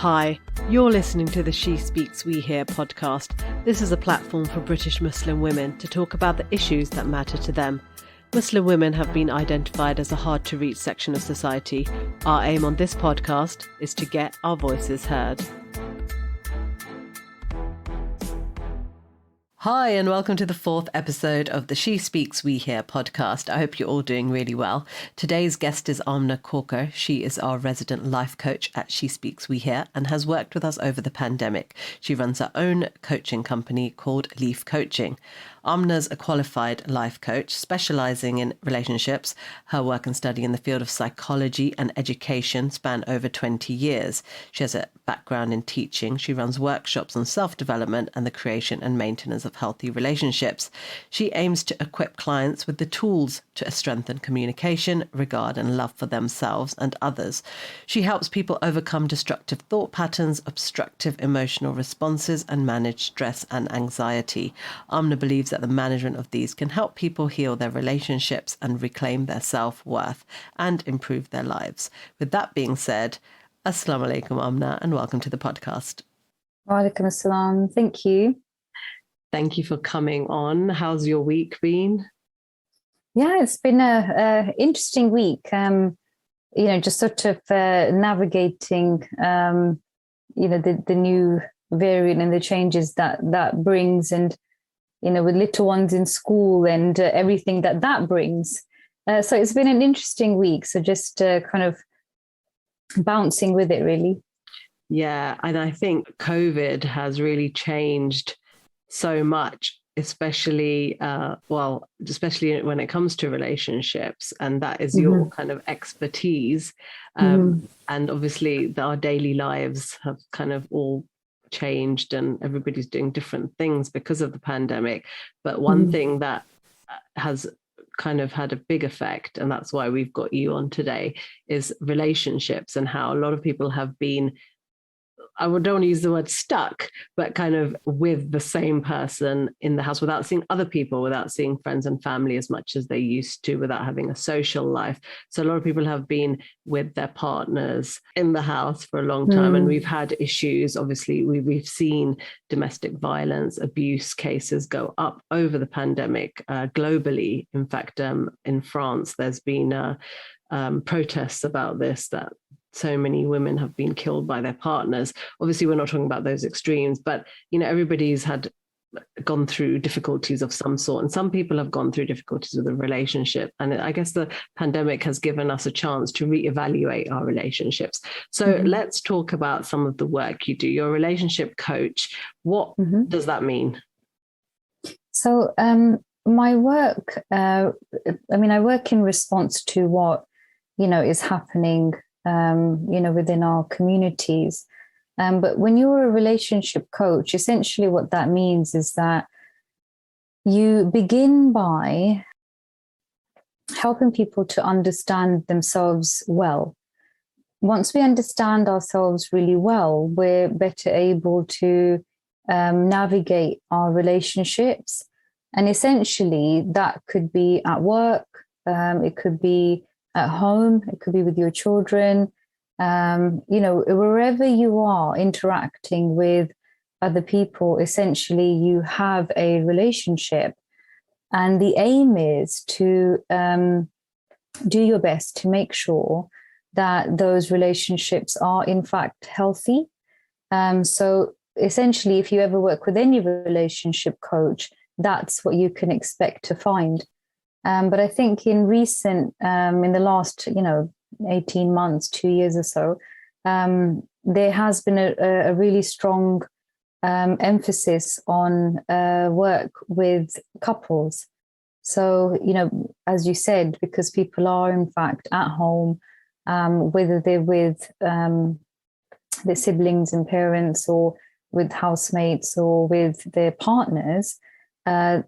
Hi, you're listening to the She Speaks, We Hear podcast. This is a platform for British Muslim women to talk about the issues that matter to them. Muslim women have been identified as a hard-to-reach section of society. Our aim on this podcast is to get our voices heard. Hi, and welcome to the fourth episode of the She Speaks, We Hear podcast. I hope you're all doing really well. Today's guest is Aamna Khokhar. She is our resident life coach at She Speaks, We Hear and has worked with us over the pandemic. She runs her own coaching company called Leaf Coaching. Aamna's a qualified life coach specialising in relationships. Her work and study in the field of psychology and education span over 20 years. She has a background in teaching. She runs workshops on self-development and the creation and maintenance of healthy relationships. She aims to equip clients with the tools to strengthen communication, regard and love for themselves and others. She helps people overcome destructive thought patterns, obstructive emotional responses and manage stress and anxiety. Aamna believes that the management of these can help people heal their relationships and reclaim their self-worth and improve their lives. With that being said, Assalamu alaikum, Aamna, and welcome to the podcast. Wa alaikum assalam. Thank you. Thank you for coming on. How's your week been? Yeah, it's been a interesting week. Just sort of navigating, the new variant and the changes that brings, and with little ones in school and everything that brings. So it's been an interesting week. So just kind of bouncing with it, really. Yeah, and I think COVID has really changed so much, especially when it comes to relationships, and that is your kind of expertise. And obviously our daily lives have kind of all changed and everybody's doing different things because of the pandemic. But one thing that has kind of had a big effect, and that's why we've got you on today, is relationships, and how a lot of people have been, I don't want to use the word stuck, but kind of with the same person in the house without seeing other people, without seeing friends and family as much as they used to, without having a social life. So a lot of people have been with their partners in the house for a long time. And we've had issues. Obviously, we've seen domestic violence, abuse cases go up over the pandemic globally. In fact, in France, there's been protests about this, that so many women have been killed by their partners. Obviously, we're not talking about those extremes, but everybody's gone through difficulties of some sort, and some people have gone through difficulties with a relationship. And I guess the pandemic has given us a chance to reevaluate our relationships. So let's talk about some of the work you do. You're a relationship coach. What does that mean? So my work, I work in response to what is happening within our communities. But when you're a relationship coach, essentially what that means is that you begin by helping people to understand themselves well. Once we understand ourselves really well, we're better able to navigate our relationships. And essentially that could be at work, it could be at home, it could be with your children, wherever you are interacting with other people, essentially you have a relationship. And the aim is to do your best to make sure that those relationships are in fact healthy. So essentially, if you ever work with any relationship coach, that's what you can expect to find. But I think in the last, 18 months, 2 years or so, there has been a really strong emphasis on work with couples. So, as you said, because people are in fact at home, whether they're with their siblings and parents, or with housemates, or with their partners,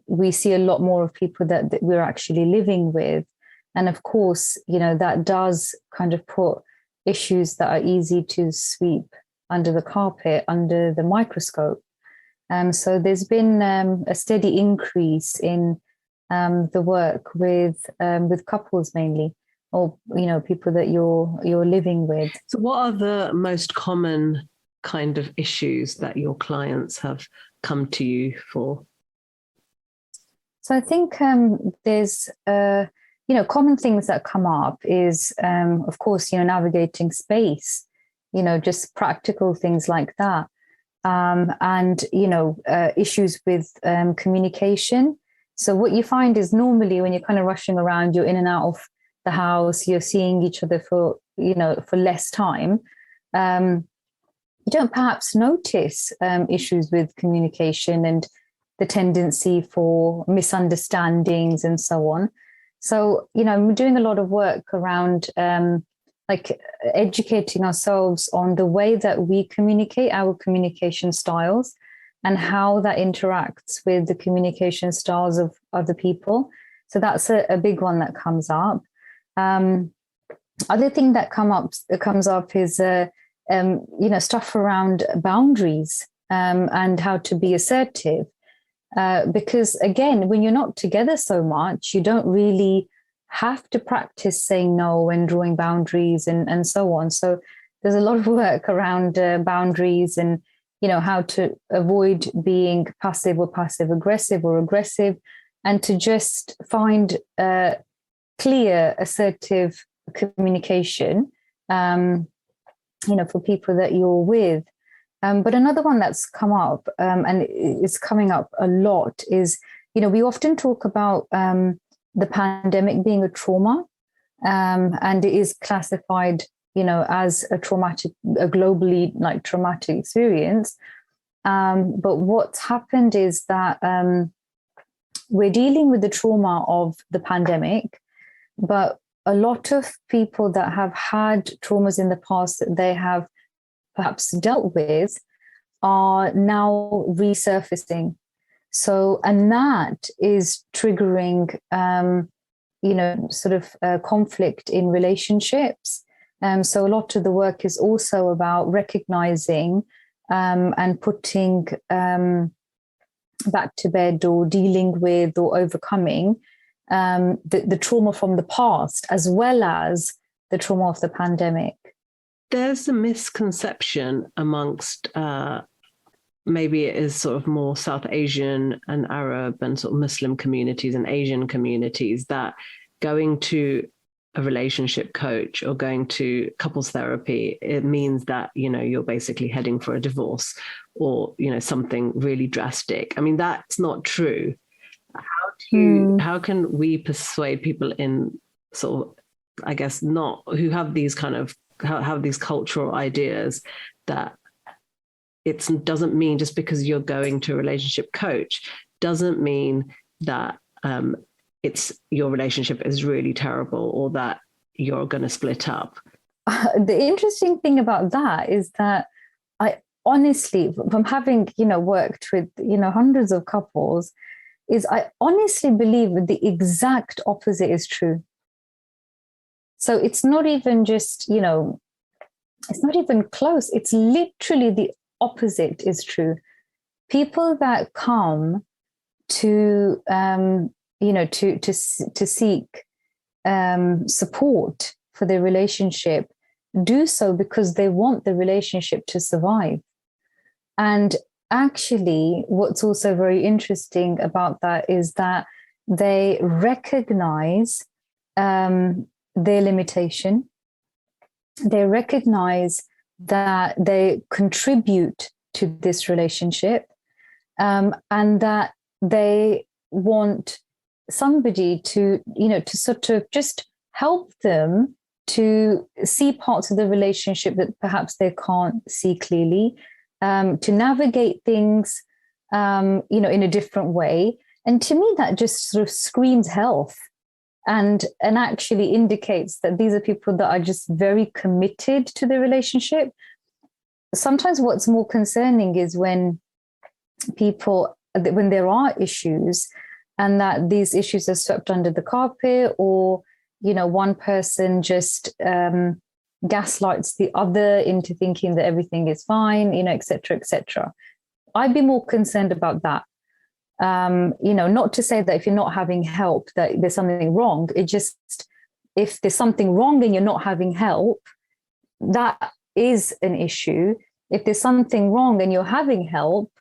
we see a lot more of people that we're actually living with. And of course, that does kind of put issues that are easy to sweep under the carpet, under the microscope. So there's been a steady increase in the work with couples mainly, or people that you're living with. So what are the most common kind of issues that your clients have come to you for? So I think there's, common things that come up is, of course, navigating space, just practical things like that. And issues with communication. So what you find is normally when you're kind of rushing around, you're in and out of the house, you're seeing each other for less time. You don't perhaps notice issues with communication and the tendency for misunderstandings and so on. So, I'm doing a lot of work around educating ourselves on the way that we communicate, our communication styles, and how that interacts with the communication styles of other people. So that's a big one that comes up. Other thing that comes up is stuff around boundaries and how to be assertive. Because again, when you're not together so much, you don't really have to practice saying no and drawing boundaries and so on. So there's a lot of work around boundaries and, how to avoid being passive or passive aggressive or aggressive, and to just find clear, assertive communication, for people that you're with. But another one that's come up and it's coming up a lot is, we often talk about the pandemic being a trauma, and it is classified, as a globally traumatic experience. But what's happened is that we're dealing with the trauma of the pandemic, but a lot of people that have had traumas in the past that they have perhaps dealt with are now resurfacing. So, and that is triggering, conflict in relationships. So a lot of the work is also about recognizing and putting back to bed or dealing with or overcoming the trauma from the past, as well as the trauma of the pandemic. There's a misconception amongst maybe it is sort of more South Asian and Arab and sort of Muslim communities and Asian communities that going to a relationship coach or going to couples therapy, it means that, you're basically heading for a divorce or, something really drastic. I mean, that's not true. How can we persuade people in sort of, I guess, not who have these kind of have these cultural ideas that it doesn't mean just because you're going to a relationship coach doesn't mean that it's your relationship is really terrible or that you're going to split up. The interesting thing about that is that I honestly, from having worked with hundreds of couples, is I honestly believe that the exact opposite is true. So it's not even just it's not even close. It's literally the opposite is true. People that come to to seek support for their relationship do so because they want the relationship to survive. And actually, what's also very interesting about that is that they recognize their limitation. They recognize that they contribute to this relationship, and that they want somebody to, to sort of just help them to see parts of the relationship that perhaps they can't see clearly, to navigate things, in a different way. And to me, that just sort of screams health and actually indicates that these are people that are just very committed to the relationship. Sometimes what's more concerning is when there are issues and that these issues are swept under the carpet, or, one person just gaslights the other into thinking that everything is fine, et cetera, et cetera. I'd be more concerned about that. Not to say that if you're not having help, that there's something wrong. It just, if there's something wrong and you're not having help, that is an issue. if there's something wrong and you're having help,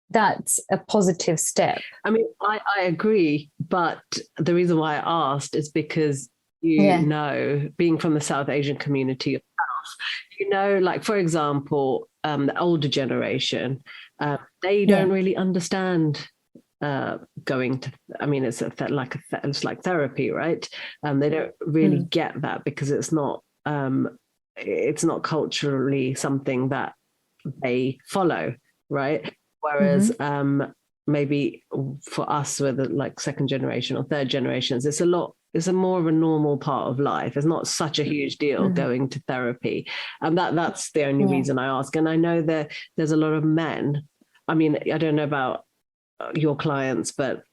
that's a positive step. I mean, I agree, but the reason why I asked is because being from the South Asian community yourself, like, for example, the older generation, they don't really understand going to, I mean, it's like therapy, right? They don't really get that because it's not culturally something that they follow, right? Whereas maybe for us, with like second generation or third generations, it's a more of a normal part of life. It's not such a huge deal going to therapy. And that's the only reason I ask. And I know there's a lot of men. I mean, I don't know about your clients, but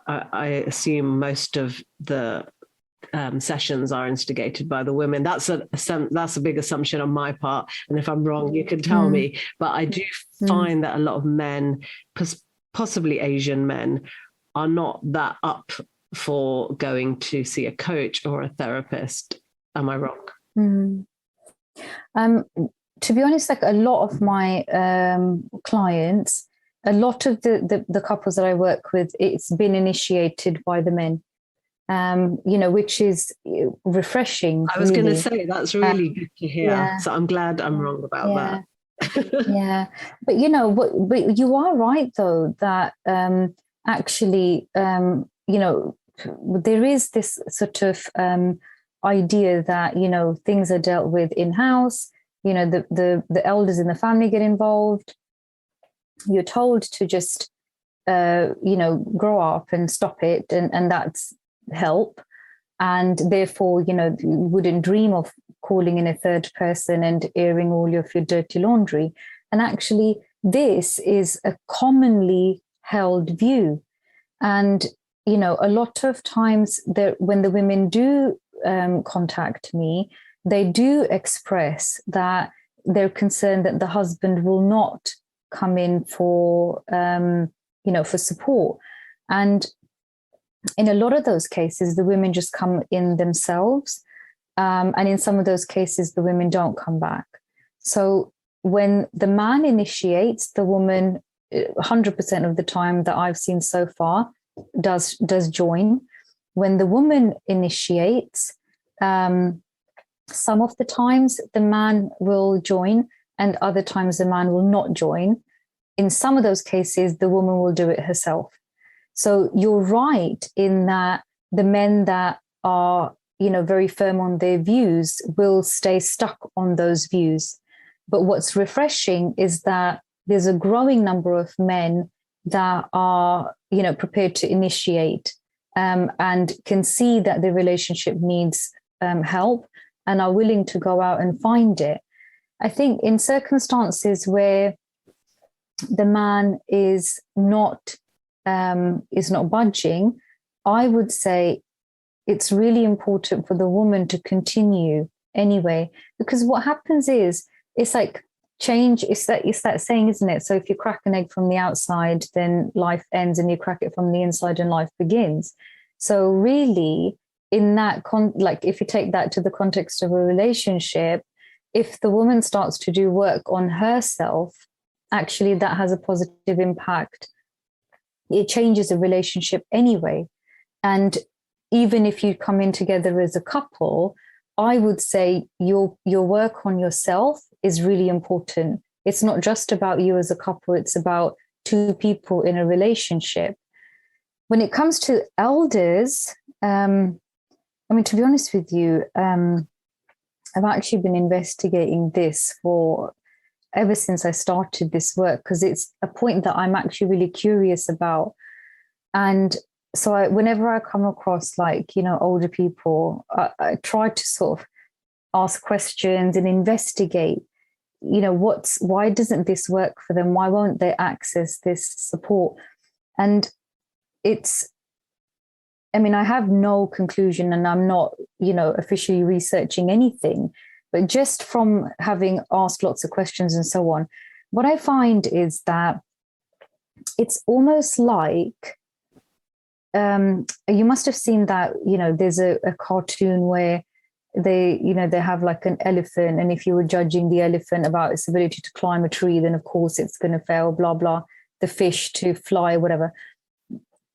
I assume most of the sessions are instigated by the women. That's a big assumption on my part, and if I'm wrong, you can tell me. But I do find that a lot of men, possibly Asian men, are not that up for going to see a coach or a therapist. Am I wrong? To be honest, like a lot of my clients, a lot of the couples that I work with, it's been initiated by the men. Which is refreshing. I was going to say, that's really good to hear. Yeah. So I'm glad I'm wrong about that. Yeah. But but you are right though, that actually, there is this sort of idea that, things are dealt with in-house, the elders in the family get involved. You're told to just, grow up and stop it. And that's help, and therefore you wouldn't dream of calling in a third person and airing all of your dirty laundry. And actually this is a commonly held view, and a lot of times when the women do contact me, they do express that they're concerned that the husband will not come in for for support. And in a lot of those cases, the women just come in themselves. And in some of those cases, the women don't come back. So when the man initiates, the woman, 100% of the time that I've seen so far, does join. When the woman initiates, some of the times the man will join, and other times the man will not join. In some of those cases, the woman will do it herself. So you're right in that the men that are, very firm on their views will stay stuck on those views. But what's refreshing is that there's a growing number of men that are, prepared to initiate and can see that the relationship needs help and are willing to go out and find it. I think in circumstances where the man is not budging, I would say it's really important for the woman to continue anyway, because what happens is, it's like change, it's that saying, isn't it? So if you crack an egg from the outside, then life ends, and you crack it from the inside and life begins. So really, in that if you take that to the context of a relationship, if the woman starts to do work on herself, actually that has a positive impact. It changes a relationship anyway. And even if you come in together as a couple, I would say your work on yourself is really important. It's not just about you as a couple, it's about two people in a relationship. When it comes to elders, to be honest with you, I've actually been investigating this ever since I started this work, because it's a point that I'm actually really curious about. And so whenever I come across older people, I try to sort of ask questions and investigate, why doesn't this work for them? Why won't they access this support? And I have no conclusion, and I'm not, officially researching anything. But just from having asked lots of questions and so on, what I find is that it's almost like, you must have seen that, there's a cartoon where they have like an elephant, and if you were judging the elephant about its ability to climb a tree, then of course it's going to fail, blah blah. The fish to fly, whatever.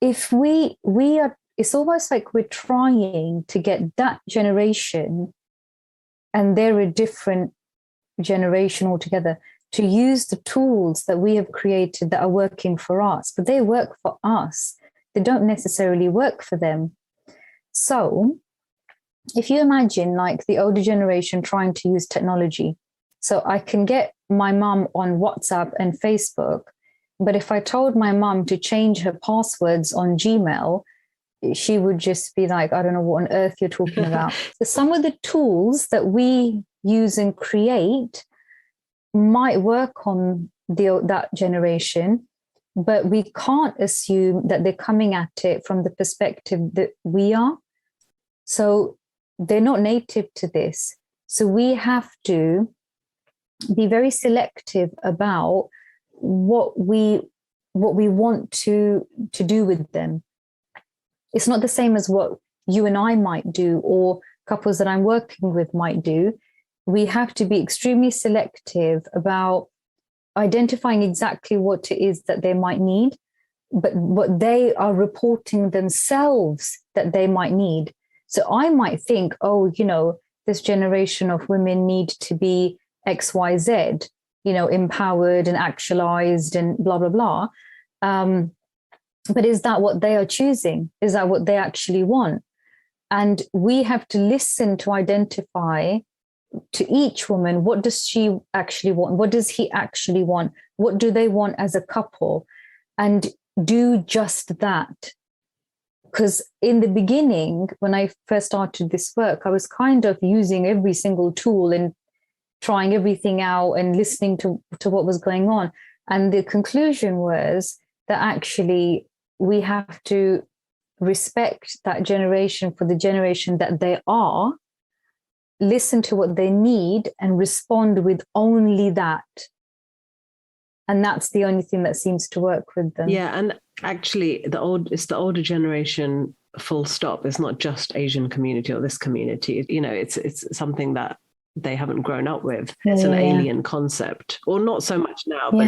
If we are, it's almost like we're trying to get that generation, and they're a different generation altogether, to use the tools that we have created that are working for us, but they work for us. They don't necessarily work for them. So if you imagine like the older generation trying to use technology, so I can get my mum on WhatsApp and Facebook, but if I told my mum to change her passwords on Gmail, she would just be like, I don't know what on earth you're talking about. So some of the tools that we use and create might work on that generation, but we can't assume that they're coming at it from the perspective that we are. So they're not native to this. So we have to be very selective about what we want to do with them. It's not the same as what you and I might do, or couples that I'm working with might do. We have to be extremely selective about identifying exactly what it is that they might need, but what they are reporting themselves that they might need. So I might think, oh, this generation of women need to be XYZ, empowered and actualized and blah, blah, blah. But is that what they are choosing? Is that what they actually want? And we have to listen to identify to each woman, what does she actually want? What does he actually want? What do they want as a couple? And do just that. Because in the beginning, when I first started this work, I was kind of using every single tool and trying everything out and listening to what was going on. And the conclusion was that actually we have to respect that generation for the generation that they are, listen to what they need and respond with only that. And that's the only thing that seems to work with them. Yeah, and actually it's the older generation, full stop. It's not just Asian community or this community. It's something that they haven't grown up with. It's an alien concept, or not so much now, but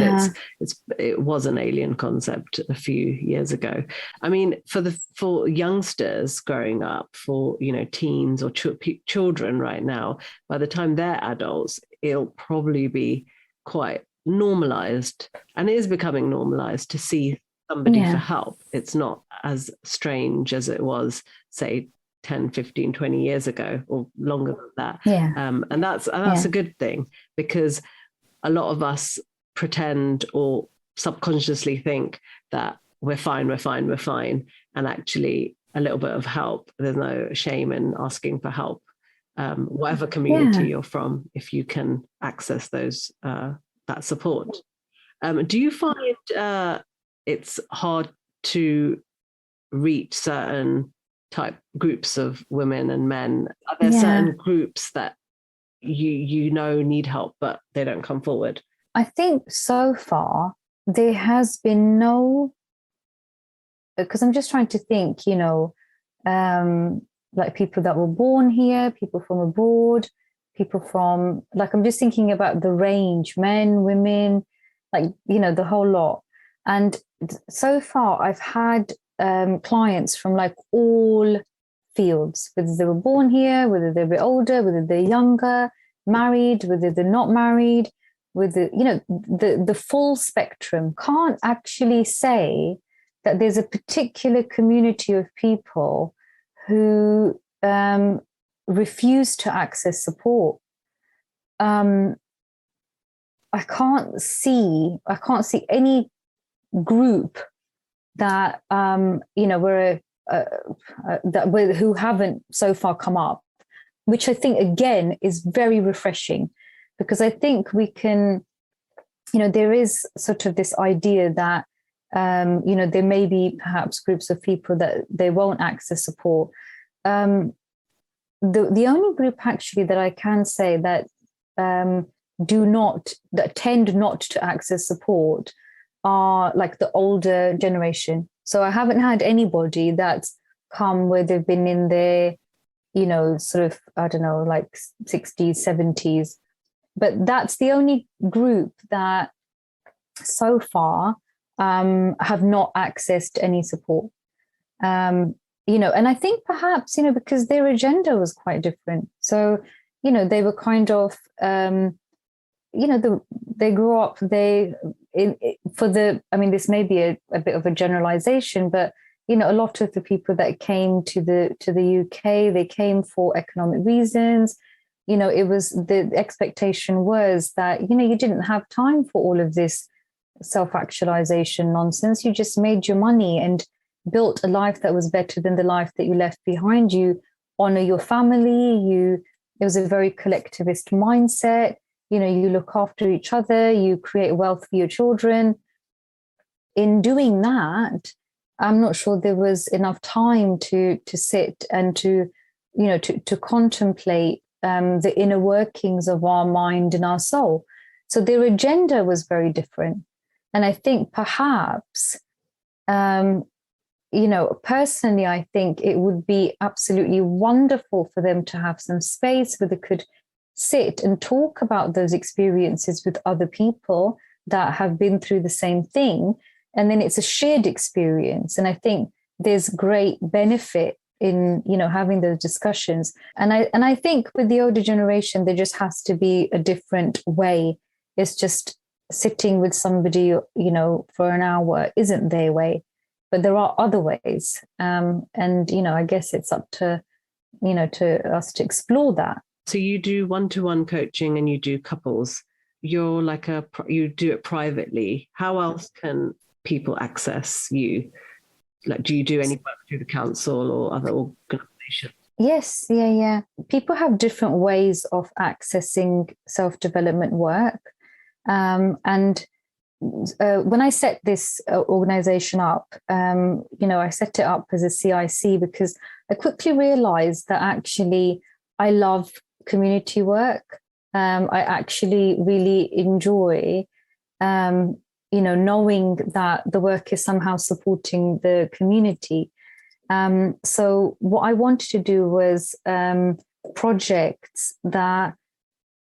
it was an alien concept a few years ago. I mean, for youngsters growing up, for teens or children right now, by the time they're adults, it'll probably be quite normalized, and it is becoming normalized to see somebody for help. It's not as strange as it was, say, 10, 15, 20 years ago, or longer than that. And that's a good thing, because a lot of us pretend or subconsciously think that we're fine. And actually a little bit of help, there's no shame in asking for help, whatever community you're from, if you can access those that support. Do you find it's hard to reach certain type groups of women and men? Are there certain groups that you need help, but they don't come forward? I think so far there has been no, because I'm just trying to think, like people that were born here, people from abroad, people from, like, I'm just thinking about the range, men, women, like, the whole lot. And so far I've had clients from like all fields, whether they were born here, whether they're a bit older, whether they're younger, married, whether they're not married, with the full spectrum. Can't actually say that there's a particular community of people who refuse to access support. I can't see any group that who haven't so far come up, which I think again is very refreshing, because I think we can, there is sort of this idea that there may be perhaps groups of people that they won't access support. The only group actually that I can say that tend not to access support are like the older generation. So I haven't had anybody that's come where they've been in their sort of, I don't know, like 60s, 70s. But that's the only group that so far have not accessed any support. And I think perhaps, because their agenda was quite different. So, they were kind of, they grew up, this may be a bit of a generalization, but, a lot of the people that came to the UK, they came for economic reasons. It was, the expectation was that, you didn't have time for all of this self-actualization nonsense. You just made your money and built a life that was better than the life that you left behind. You honor your family. It was a very collectivist mindset. You look after each other, you create wealth for your children. In doing that, I'm not sure there was enough time to sit and to contemplate the inner workings of our mind and our soul. So their agenda was very different. And I think perhaps, personally, I think it would be absolutely wonderful for them to have some space where they could sit and talk about those experiences with other people that have been through the same thing. And then it's a shared experience. And I think there's great benefit in, having those discussions. And I think with the older generation, there just has to be a different way. It's just sitting with somebody, for an hour isn't their way, but there are other ways. And, I guess it's up to, to us to explore that. So you do one-to-one coaching and you do couples. You're you do it privately. How else can people access you? Like, do you do any work through the council or other organizations? Yes, yeah. People have different ways of accessing self-development work. And when I set this organization up, I set it up as a CIC because I quickly realized that actually I love community work. I actually really enjoy, knowing that the work is somehow supporting the community. So what I wanted to do was projects that,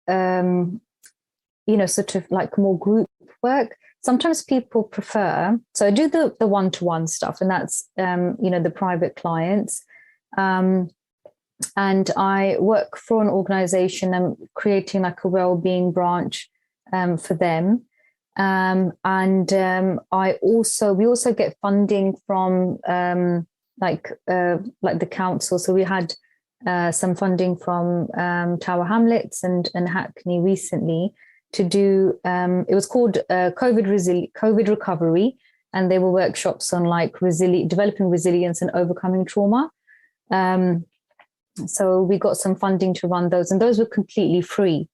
sort of like more group work. Sometimes people prefer, so I do the one-to-one stuff, and that's, the private clients. And I work for an organization and creating like a well-being branch for them. We also get funding from like the council. So we had some funding from Tower Hamlets and Hackney recently to do, it was called COVID recovery. And they were workshops on like developing resilience and overcoming trauma. So we got some funding to run those, and those were completely free.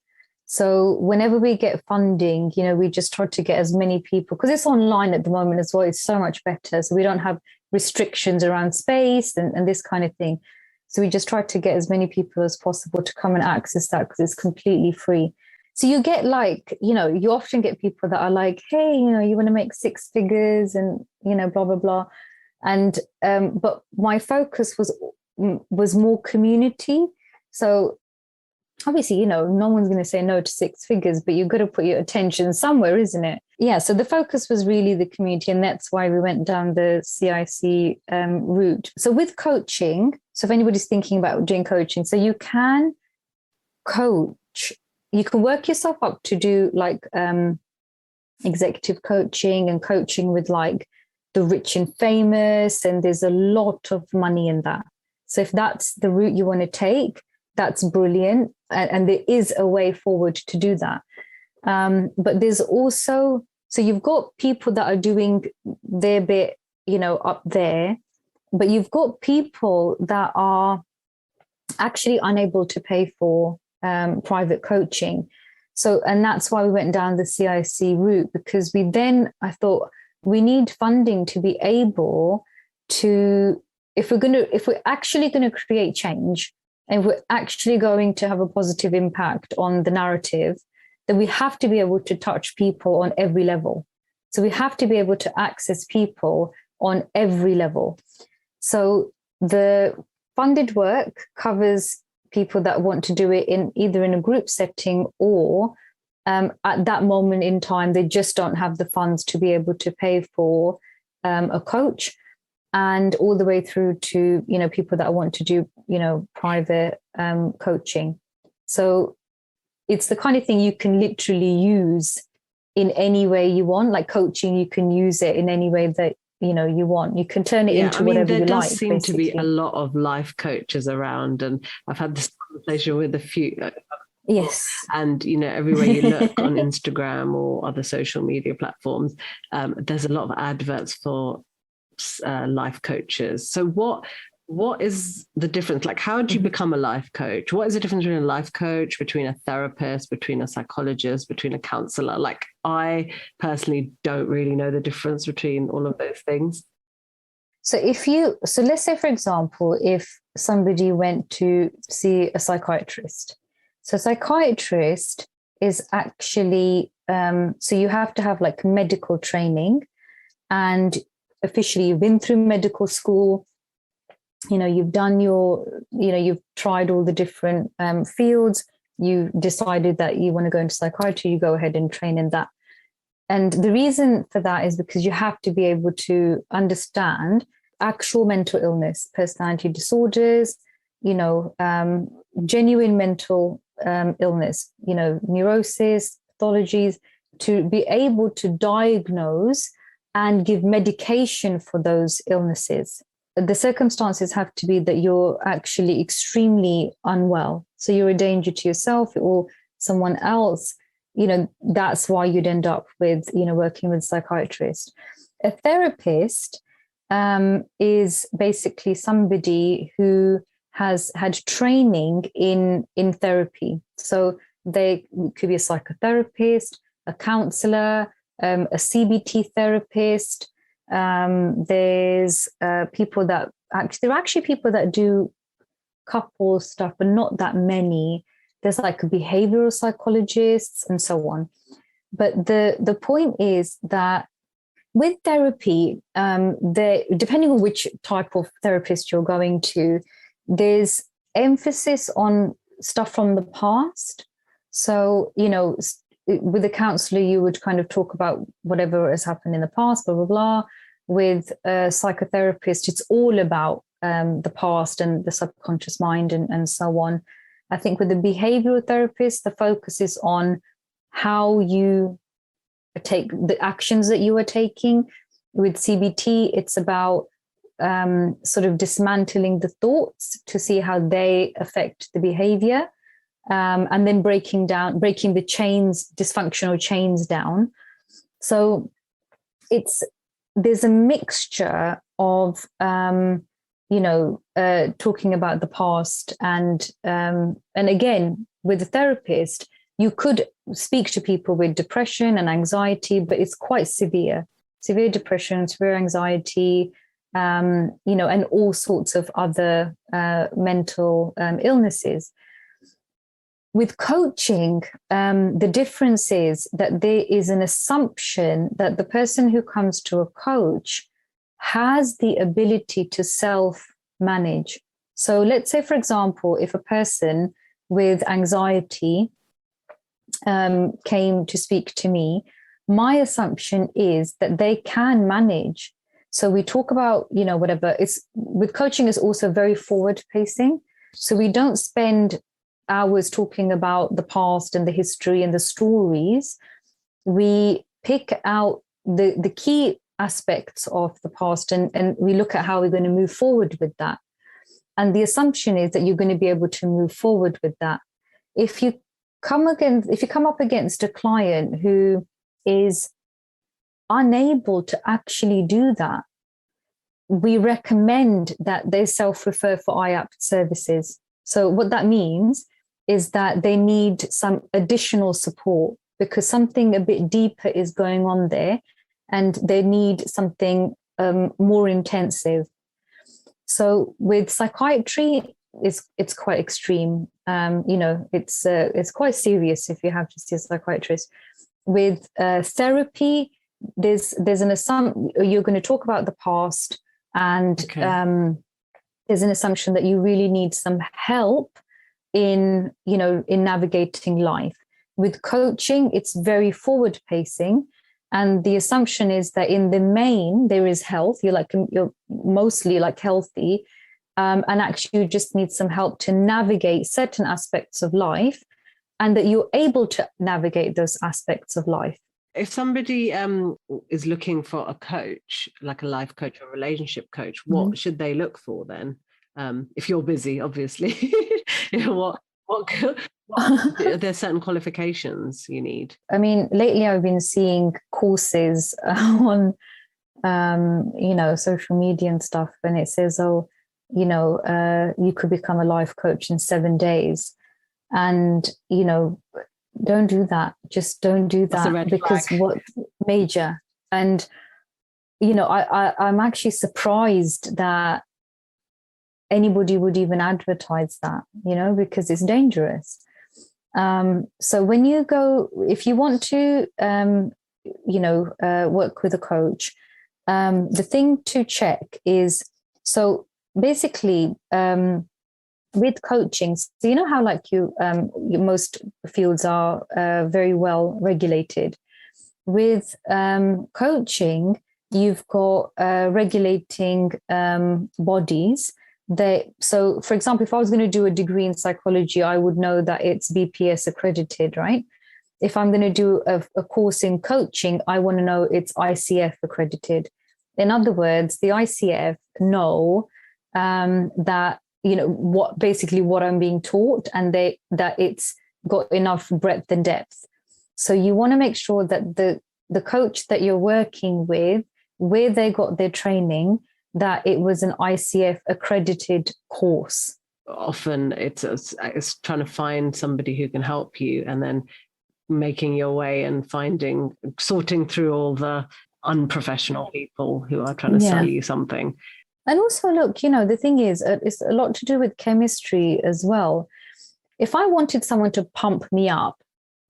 So whenever we get funding, we just try to get as many people, because it's online at the moment as well. It's so much better. So we don't have restrictions around space and this kind of thing. So we just try to get as many people as possible to come and access that because it's completely free. So you get like, you often get people that are like, hey, you want to make 6 figures and, blah, blah, blah. And, but my focus was more community. So obviously, no one's going to say no to 6 figures, but you've got to put your attention somewhere, isn't it? Yeah. So the focus was really the community. And that's why we went down the CIC route. So with coaching, so if anybody's thinking about doing coaching, so you can coach, you can work yourself up to do like executive coaching and coaching with like the rich and famous. And there's a lot of money in that. So if that's the route you want to take, that's brilliant. And there is a way forward to do that. But there's also, so you've got people that are doing their bit, up there, but you've got people that are actually unable to pay for private coaching. So, and that's why we went down the CIC route, because I thought we need funding to be able to, if we're actually going to create change, and we're actually going to have a positive impact on the narrative, then we have to be able to touch people on every level. So we have to be able to access people on every level. So the funded work covers people that want to do it in either in a group setting or at that moment in time, they just don't have the funds to be able to pay for a coach, and all the way through to, people that want to do, private coaching. So it's the kind of thing you can literally use in any way you want. Like coaching, you can use it in any way that, you want. You can turn it into whatever you like. There does seem to be a lot of life coaches around, and I've had this conversation with a few. Yes. And, everywhere you look on Instagram or other social media platforms, there's a lot of adverts for life coaches. So what is the difference? Like, how do you become a life coach? What is the difference between a life coach, between a therapist, between a psychologist, between a counselor? Like, I personally don't really know the difference between all of those things. So let's say, for example, if somebody went to see a psychiatrist. So psychiatrist is actually, so you have to have like medical training, and officially you've been through medical school, you've done you've tried all the different fields, you decided that you want to go into psychiatry, you go ahead and train in that. And the reason for that is because you have to be able to understand actual mental illness, personality disorders, genuine mental illness, neurosis, pathologies, to be able to diagnose and give medication for those illnesses. The circumstances have to be that you're actually extremely unwell. So you're a danger to yourself or someone else. That's why you'd end up with, working with a psychiatrist. A therapist is basically somebody who has had training in therapy. So they could be a psychotherapist, a counselor, a CBT therapist. There's people that there are actually people that do couple stuff, but not that many. There's like behavioral psychologists and so on. But the point is that with therapy, depending on which type of therapist you're going to, there's emphasis on stuff from the past. So, with a counselor, you would kind of talk about whatever has happened in the past, blah, blah, blah. With a psychotherapist, it's all about the past and the subconscious mind and so on. I think with the behavioral therapist, the focus is on how you take the actions that you are taking. With CBT, it's about sort of dismantling the thoughts to see how they affect the behavior, and then breaking the chains, dysfunctional chains down. So there's a mixture of talking about the past, and again, with a therapist, you could speak to people with depression and anxiety, but it's quite severe depression, severe anxiety, and all sorts of other mental illnesses. With coaching, the difference is that there is an assumption that the person who comes to a coach has the ability to self-manage. So let's say, for example, if a person with anxiety came to speak to me, my assumption is that they can manage. So we talk about, whatever. It's with coaching is also very forward-facing. So we don't spend hours talking about the past and the history and the stories. We pick out the key aspects of the past and we look at how we're going to move forward with that. And the assumption is that you're going to be able to move forward with that. If you come up against a client who is unable to actually do that, we recommend that they self-refer for IAPT services. So what that means is that they need some additional support because something a bit deeper is going on there and they need something more intensive. So with psychiatry, it's quite extreme. It's quite serious if you have to see a psychiatrist. With therapy, there's an assumption you're going to talk about the past and there's an assumption that you really need some help in, in navigating life. With coaching, it's very forward pacing. And the assumption is that in the main, there is health. You're mostly like healthy. And actually you just need some help to navigate certain aspects of life, and that you're able to navigate those aspects of life. If somebody is looking for a coach, like a life coach or relationship coach, what should they look for then? If you're busy, obviously, what are there certain qualifications you need? I mean, lately I've been seeing courses on, social media and stuff, and it says, you could become a life coach in 7 days. And, don't do that. Just don't do that, because what major. And, I'm actually surprised that anybody would even advertise that, because it's dangerous. So when you go, if you want to, work with a coach, the thing to check is, so basically, with coaching, so how most fields are very well regulated. With coaching, you've got regulating bodies. So, for example, if I was going to do a degree in psychology, I would know that it's BPS accredited, right? If I'm going to do a course in coaching, I want to know it's ICF accredited. In other words, the ICF know that what I'm being taught, and that it's got enough breadth and depth. So you want to make sure that the coach that you're working with, where they got their training, that it was an ICF accredited course. Often it's trying to find somebody who can help you, and then making your way and sorting through all the unprofessional people who are trying to sell you something. And also, look, the thing is, it's a lot to do with chemistry as well. If I wanted someone to pump me up,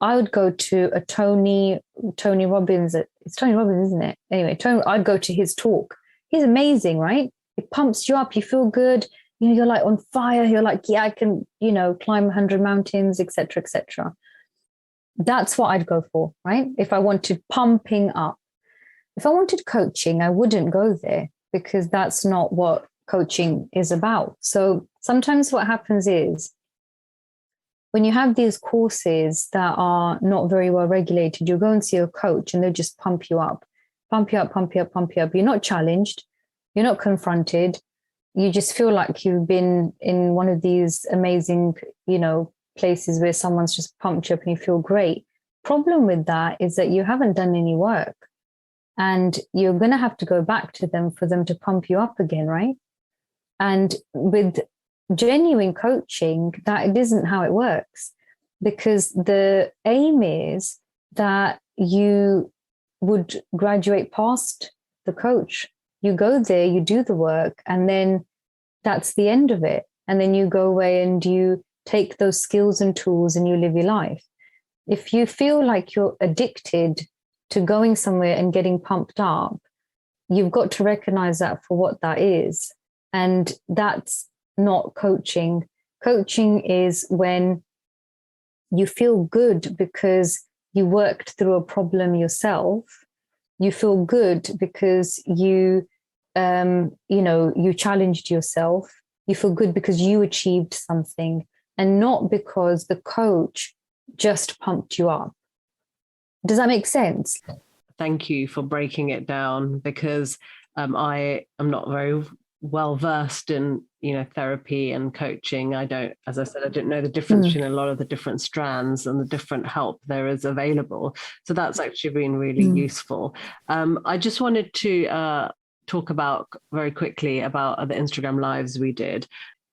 I would go to a Tony Robbins. It's Tony Robbins, isn't it? Anyway, I'd go to his talk. He's amazing, right? It pumps you up. You feel good. You're like on fire. You're like, yeah, I can, climb 100 mountains, etc., etc. That's what I'd go for, right? If I wanted pumping up. If I wanted coaching, I wouldn't go there, because that's not what coaching is about. So sometimes what happens is, when you have these courses that are not very well regulated, you go and see a coach and they just pump you up. You're not challenged. You're not confronted. You just feel like you've been in one of these amazing, places where someone's just pumped you up and you feel great. Problem with that is that you haven't done any work, and you're going to have to go back to them for them to pump you up again, right? And with genuine coaching, that isn't how it works, because the aim is that you would graduate past the coach. You go there, you do the work, and then that's the end of it. And then you go away and you take those skills and tools and you live your life. If you feel like you're addicted to going somewhere and getting pumped up, you've got to recognize that for what that is. And that's not coaching. Coaching is when you feel good because you worked through a problem yourself. You feel good because you challenged yourself. You feel good because you achieved something, and not because the coach just pumped you up. Does that make sense? Thank you for breaking it down, because I am not very well versed in therapy and coaching. I didn't know the difference between a lot of the different strands and the different help there is available. So that's actually been really useful. I just wanted to talk about very quickly about the Instagram lives we did.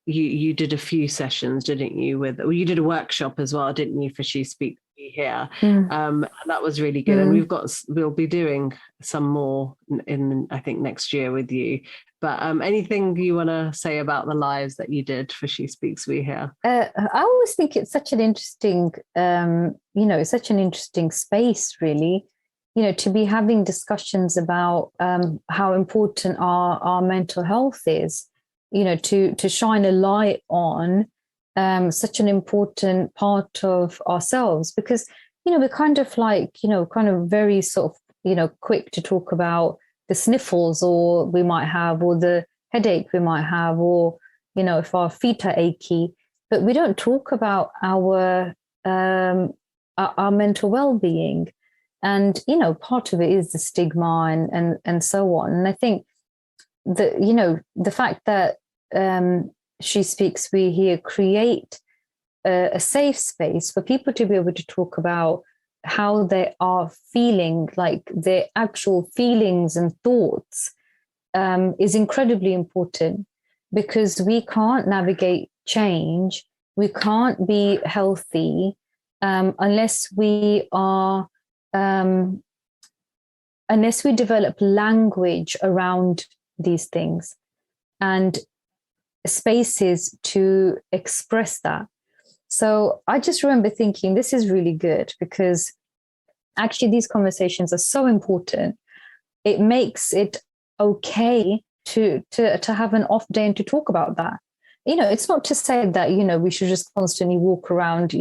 You did a few sessions, didn't you? You did a workshop as well, didn't you, for She Speaks Here? That was really good. And we'll be doing some more in I think next year with you. But anything you want to say about the lives that you did for She Speaks We Hear? I always think it's such an interesting, such an interesting space, really, to be having discussions about how important our mental health is. to shine a light on such an important part of ourselves, because we're kind of like kind of very sort of quick to talk about the sniffles or we might have, or the headache we might have, or if our feet are achy, but we don't talk about our mental well-being. And part of it is the stigma and so on. And I think that the fact that She Speaks, We Hear create a safe space for people to be able to talk about how they are feeling, like their actual feelings and thoughts, is incredibly important, because we can't navigate change, we can't be healthy unless we develop language around these things and spaces to express that. So I just remember thinking, this is really good, because actually these conversations are so important. It makes it okay to have an off day and to talk about that. It's not to say that we should just constantly walk around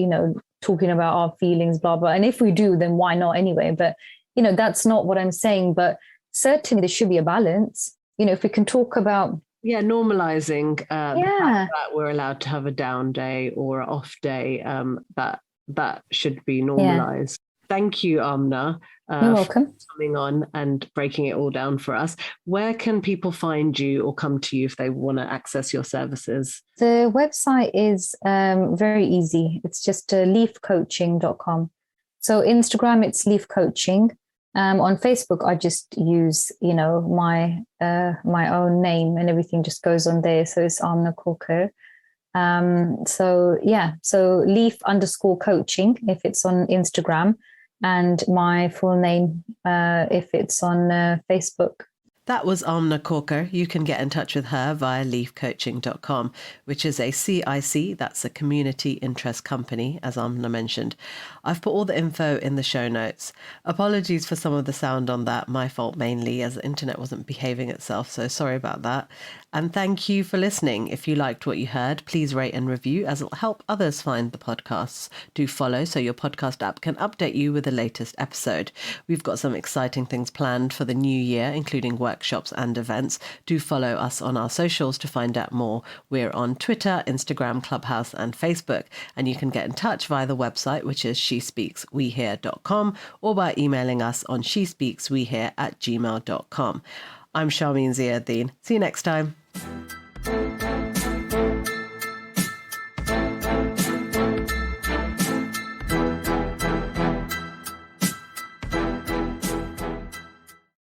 talking about our feelings, blah blah, and if we do, then why not anyway? But that's not what I'm saying. But certainly there should be a balance. If we can talk about normalizing the fact that we're allowed to have a down day or an off day, that should be normalized. Thank you, Aamna. You're welcome. For coming on and breaking it all down for us. Where can people find you or come to you if they want to access your services? The website is very easy. It's just leafcoaching.com. So Instagram, it's Leaf Coaching. On Facebook, I just use, my own name, and everything just goes on there. So it's Aamna Khokhar. So Leaf_coaching if it's on Instagram, and my full name if it's on Facebook. That was Aamna Khokhar. You can get in touch with her via leafcoaching.com, which is a CIC, that's a community interest company, as Aamna mentioned. I've put all the info in the show notes. Apologies for some of the sound on that, my fault mainly, as the internet wasn't behaving itself, so sorry about that. And thank you for listening. If you liked what you heard, please rate and review, as it'll help others find the podcasts. Do follow so your podcast app can update you with the latest episode. We've got some exciting things planned for the new year, including workshops and events. Do follow us on our socials to find out more. We're on Twitter, Instagram, Clubhouse, and Facebook. And you can get in touch via the website, which is shespeakswehear.com, or by emailing us on shespeakswehear@gmail.com. I'm Sharmeen Ziauddin. See you next time.